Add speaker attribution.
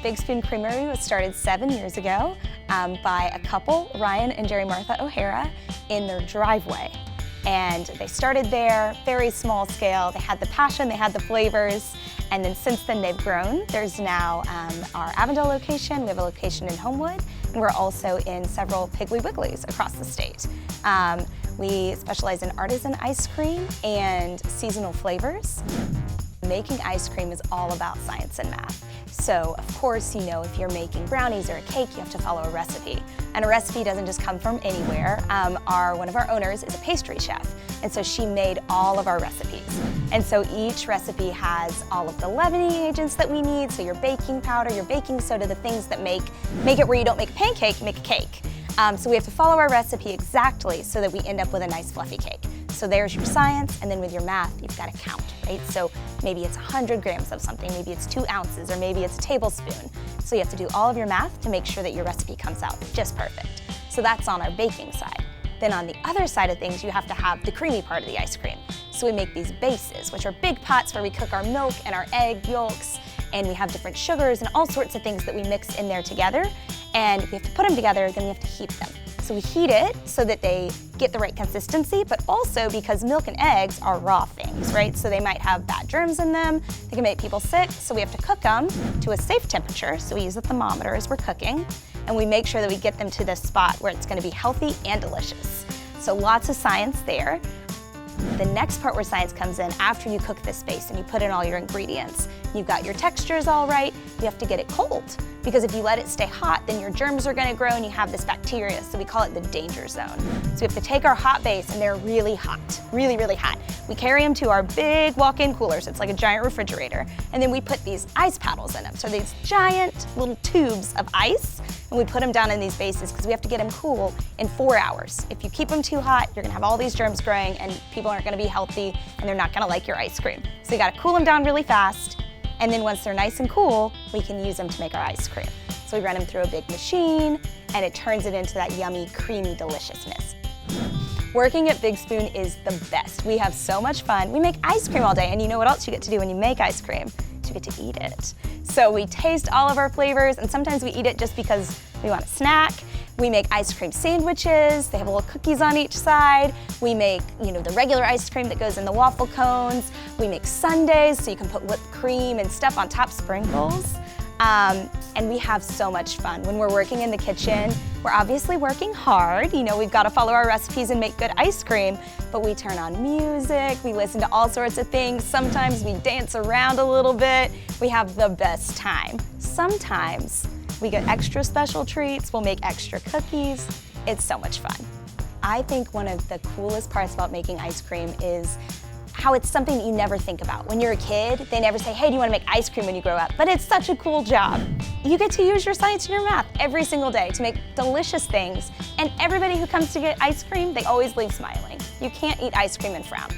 Speaker 1: Big Spoon Creamery was started 7 years ago by a couple, Ryan and Jerry Martha O'Hara, in their driveway. And they started there, very small scale. They had the passion, they had the flavors, and then since then they've grown. There's now our Avondale location, we have a location in Homewood, and we're also in several Piggly Wigglies across the state. We specialize in artisan ice cream and seasonal flavors. Making ice cream is all about science and math. So, of course, you know, if you're making brownies or a cake, you have to follow a recipe. And a recipe doesn't just come from anywhere. One of our owners is a pastry chef, and so she made all of our recipes. And so each recipe has all of the leavening agents that we need, so your baking powder, your baking soda, the things that make it where you don't make a pancake, you make a cake. So we have to follow our recipe exactly so that we end up with a nice fluffy cake. So there's your science, and then with your math, you've got to count, right? So maybe it's 100 grams of something, maybe it's 2 ounces, or maybe it's a tablespoon. So you have to do all of your math to make sure that your recipe comes out just perfect. So that's on our baking side. Then on the other side of things, you have to have the creamy part of the ice cream. So we make these bases, which are big pots where we cook our milk and our egg yolks, and we have different sugars and all sorts of things that we mix in there together. And we have to put them together, then we have to heat them. So we heat it so that they get the right consistency, but also because milk and eggs are raw things, right? So they might have bad germs in them, they can make people sick, so we have to cook them to a safe temperature. So we use a thermometer as we're cooking, and we make sure that we get them to the spot where it's gonna be healthy and delicious. So lots of science there. The next part where science comes in, after you cook this base and you put in all your ingredients, you've got your textures all right, you have to get it cold. Because if you let it stay hot, then your germs are gonna grow and you have this bacteria, so we call it the danger zone. So we have to take our hot base, and they're really hot, really, really hot. We carry them to our big walk-in coolers, it's like a giant refrigerator, and then we put these ice paddles in them. So these giant little tubes of ice, and we put them down in these bases because we have to get them cool in 4 hours. If you keep them too hot, you're gonna have all these germs growing and people aren't gonna be healthy and they're not gonna like your ice cream. So you gotta cool them down really fast, and then once they're nice and cool, we can use them to make our ice cream. So we run them through a big machine and it turns it into that yummy, creamy deliciousness. Working at Big Spoon is the best. We have so much fun. We make ice cream all day, and you know what else you get to do when you make ice cream? You get to eat it. So we taste all of our flavors, and sometimes we eat it just because we want a snack. We make ice cream sandwiches. They have little cookies on each side. We make, the regular ice cream that goes in the waffle cones. We make sundaes, so you can put whipped cream and stuff on top, sprinkles. And we have so much fun. When we're working in the kitchen, we're obviously working hard. We've got to follow our recipes and make good ice cream, but we turn on music, we listen to all sorts of things. Sometimes we dance around a little bit. We have the best time. Sometimes we get extra special treats. We'll make extra cookies. It's so much fun. I think one of the coolest parts about making ice cream is how it's something that you never think about. When you're a kid, they never say, hey, do you want to make ice cream when you grow up? But it's such a cool job. You get to use your science and your math every single day to make delicious things. And everybody who comes to get ice cream, they always leave smiling. You can't eat ice cream and frown.